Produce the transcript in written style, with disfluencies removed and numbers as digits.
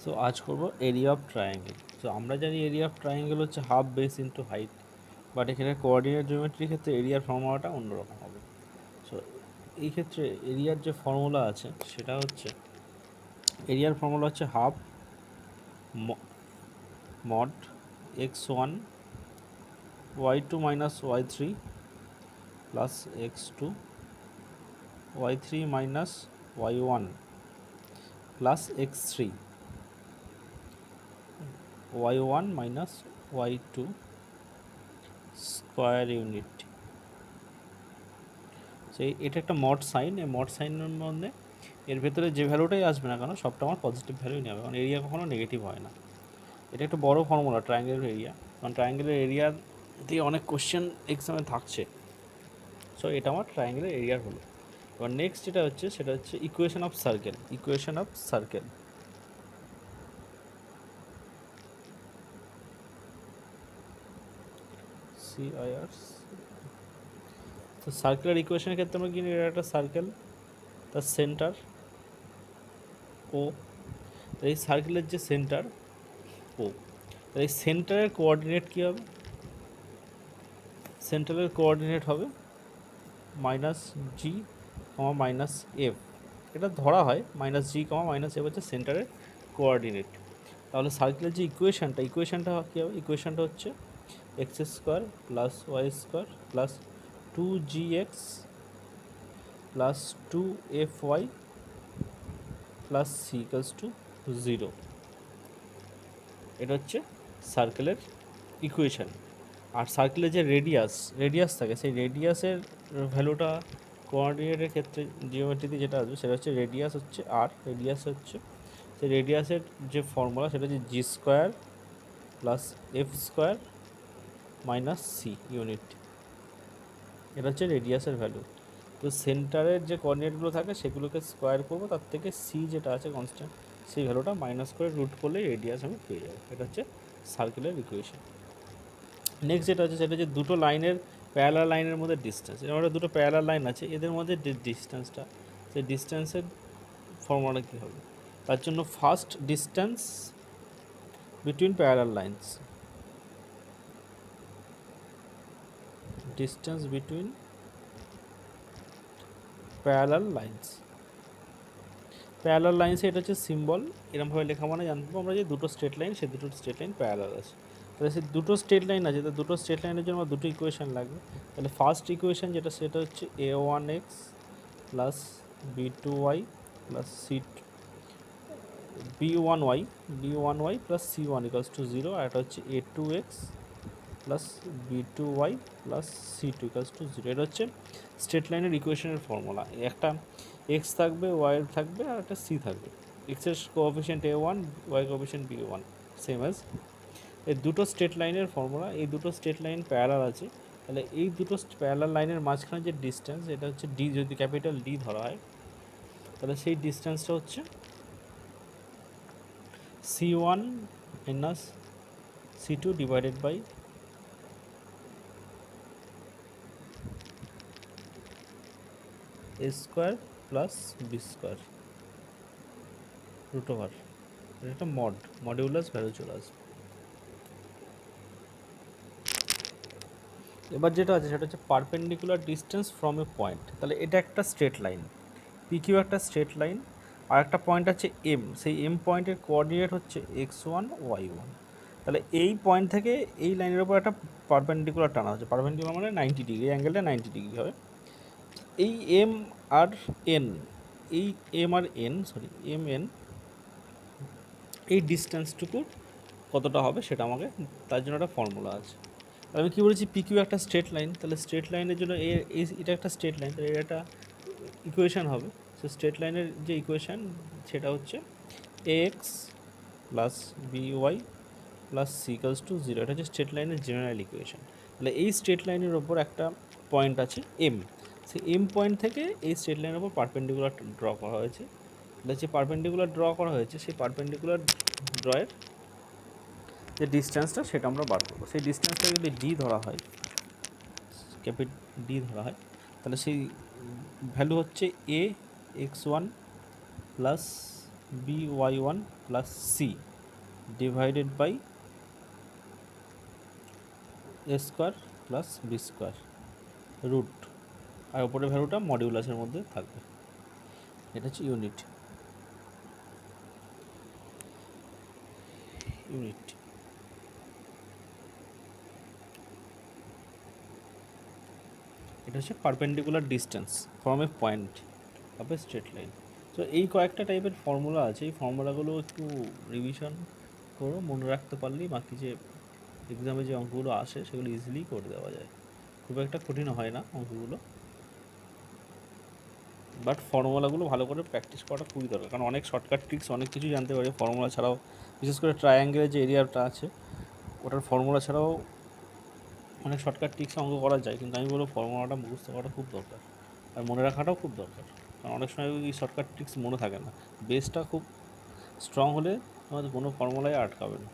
So আজ করব area of triangle. So আমরা জানি এরিয়া অফ ট্রায়াঙ্গেল হচ্ছে half base into height, but এখানে কোঅর্ডিনেট জিওমেট্রির ক্ষেত্রে এরিয়ার ফর্মুলাটা অন্যরকম হবে। সো এই ক্ষেত্রে এরিয়ার যে ফর্মুলা আছে সেটা হচ্ছে, এরিয়ার ফর্মুলা হচ্ছে half mod x1 y2 minus y3 plus x2 y3 minus y1 plus x3 y1 minus y2 square unit. So এটা একটা মড সাইন, এই মড সাইনের মধ্যে এর ভেতরে যে ভ্যালুটাই আসবে না কেন সবটা আমার পজিটিভ ভ্যালুই নেবে, কারণ এরিয়া কখনো নেগেটিভ হয় না। এটা একটা বড় ফর্মুলা ট্রায়াঙ্গেলের এরিয়া, কারণ ট্রায়াঙ্গেলের এরিয়া দিয়ে অনেক কোশ্চেন এক্সামে থাকছে। সো এটা আমার ট্রায়াঙ্গেলের এরিয়ার হলো। এবার নেক্সট যেটা হচ্ছে সেটা হচ্ছে equation of circle. Equation of circle CIR। তো সার্কুলার ইকুয়েশনের ক্ষেত্রে আমরা কি, এটা একটা সার্কেল, তার সেন্টার ও, এই সার্কেলের যে সেন্টার ও, এই সেন্টারের কোঅর্ডিনেট কী হবে? সেন্টারের কোঅর্ডিনেট হবে মাইনাস জি কমা মাইনাস এফ। এটা ধরা হয় মাইনাস জি কমা মাইনাস এফ হচ্ছে সেন্টারের কোঅর্ডিনেট। তাহলে সার্কেলের যে ইকুয়েশানটা কী হবে? ইকুয়েশানটা হচ্ছে X square plus Y square plus 2gx plus 2fy plus C equals to 0। এটা হচ্ছে সার্কেলের ইকুয়েশান। আর সার্কেলের যে রেডিয়াস থাকে, সেই রেডিয়াসের ভ্যালুটা কোঅর্ডিনেটের ক্ষেত্রে জিওমেট্রিতে যেটা আসবে সেটা হচ্ছে রেডিয়াস হচ্ছে আর, রেডিয়াস হচ্ছে সেই রেডিয়াসের যে ফর্মুলা সেটা হচ্ছে g square plus f square minus c unit. এটা হচ্ছে রেডিয়াসের ভ্যালু। তো সেন্টারের যে কোঅর্ডিনেটগুলো থাকে সেগুলোকে স্কোয়ার করবো, তার থেকে সি যেটা আছে কনস্ট্যান্ট, সেই ভ্যালুটা মাইনাস করে রুট করলেই রেডিয়াস আমি পেয়ে যাবো। এটা হচ্ছে সার্কেলের ইকুয়েশন। নেক্সট যেটা আছে সেটা হচ্ছে দুটো লাইনের, প্যারালাল লাইনের মধ্যে ডিস্টেন্স। এর দুটো প্যারালাল লাইন আছে, এদের মধ্যে ডিস্টেন্সটা, সেই ডিস্টেন্সের ফর্মুলা কী হবে? তার জন্য first distance between parallel lines, distance between parallel lines. Parallel লাইন্সে এটা হচ্ছে সিম্বল, এরকমভাবে লেখা মানে জানবো আমরা যে দুটো স্ট্রেট লাইন, সেই দুটো স্ট্রেট লাইন প্যারালাল আছে। তাহলে সেই দুটো স্ট্রেট লাইন আছে, তো দুটো স্ট্রেট লাইনের জন্য আমার দুটো ইকুয়েশান লাগবে। তাহলে ফার্স্ট ইকুয়েশান যেটা সেটা হচ্ছে a1x plus b2y plus b1y plus c1 equals to 0, আর এটা হচ্ছে a2x plus b2y plus c2 equals to 0। এটা হচ্ছে স্ট্রেট লাইনের ইকুয়েশনের ফর্মুলা। একটা এক্স থাকবে, ওয়াই থাকবে, আর একটা সি থাকবে। এক্সের coefficient a1, y coefficient b1, same as এই দুটো স্ট্রেট লাইনের ফর্মুলা। এই দুটো স্ট্রেট লাইন প্যারালাল আছে, তাহলে এই দুটো প্যারালাল লাইনের মাঝখানে যে ডিস্টেন্স, এটা হচ্ছে ডি, যদি ক্যাপিটাল ডি ধরা হয় তাহলে সেই ডিস্টেন্সটা হচ্ছে c1 minus c2 divided by a square plus B square root over, এটা মডিউলাস ভ্যালু চলে আসবে। এবার যেটা আছে সেটা হচ্ছে perpendicular distance from a point. তাহলে এটা একটা স্ট্রেট লাইন, পিকিউ একটা স্ট্রেট লাইন, আর একটা পয়েন্ট আছে এম, সেই এম পয়েন্টের কোঅর্ডিনেট হচ্ছে x1 y1। তাহলে এই পয়েন্ট থেকে এই লাইনের উপর একটা পারপেন্ডিকুলার টানা হচ্ছে, পারপেন্ডিকুলার মানে 90 ডিগ্রি, অ্যাঙ্গেলটা 90 ডিগ্রি হবে। এই এম আর এন, এই M R N sorry M N, এই ডিস্টেন্সটুকু কতটা হবে সেটা আমাকে, তার জন্য একটা ফর্মুলা আছে। আমি কী বলেছি, পিকিউ একটা স্ট্রেট লাইন, তাহলে স্ট্রেট লাইনের জন্য এটা একটা স্ট্রেট লাইন, তাহলে এটা একটা ইকুয়েশান হবে। সো স্ট্রেট লাইনের যে ইকুয়েশান সেটা হচ্ছে X plus BY plus C equals to 0। এটা হচ্ছে স্ট্রেট লাইনের জেনারেল ইকুয়েশান। তাহলে এই স্ট্রেট লাইনের ওপর একটা পয়েন্ট আছে এম, সেই এম পয়েন্ট থেকে এই স্ট্রেট লাইনের ওপর পারপেন্ডিকুলার ড্র করা হয়েছে। তাহলে যে পারপেন্ডিকুলার ড্র করা হয়েছে সেই পারপেন্ডিকুলার ড্রয়ের যে ডিস্টেন্সটা সেটা আমরা বার করবো। সেই ডিস্টেন্সটা যদি ডি ধরা হয়, ডি ধরা হয়, তাহলে সেই ভ্যালু হচ্ছে a x1 plus by1 plus c divided by a square plus B square root, আর ওপরের ভ্যালুটা মডিউলাসের মধ্যে থাকবে। এটা হচ্ছে ইউনিট। এটা হচ্ছে perpendicular distance from a point of A straight line. তো এই কয়েকটা টাইপের ফর্মুলা আছে, এই ফর্মুলাগুলো একটু রিভিশন করো, মনে রাখতে পারলেই বাকি যে এক্সামে যে অঙ্কগুলো আসে সেগুলো ইজিলি করে দেওয়া যায়, খুব একটা কঠিন হয় না অঙ্কগুলো। বাট ফর্মুলাগুলো ভালো করে প্র্যাকটিস করাটা খুবই দরকার, কারণ অনেক শর্টকাট ট্রিক্স অনেক কিছু জানতে পারি ফর্মুলা ছাড়াও। বিশেষ করে ট্রায়াঙ্গেলের যে এরিয়াটা আছে ওটার ফর্মুলা ছাড়াও অনেক শর্টকাট ট্রিক্স অঙ্ক করা যায়, কিন্তু আমি বলবো ফর্মুলাটা মুখস্থ করাটা খুব দরকার আর মনে রাখাটাও খুব দরকার, কারণ অনেক সময় এই শর্টকাট ট্রিক্স মনে থাকে না। বেসটা খুব স্ট্রং হলে তোমাদের কোনো ফর্মুলায় আটকাবে না।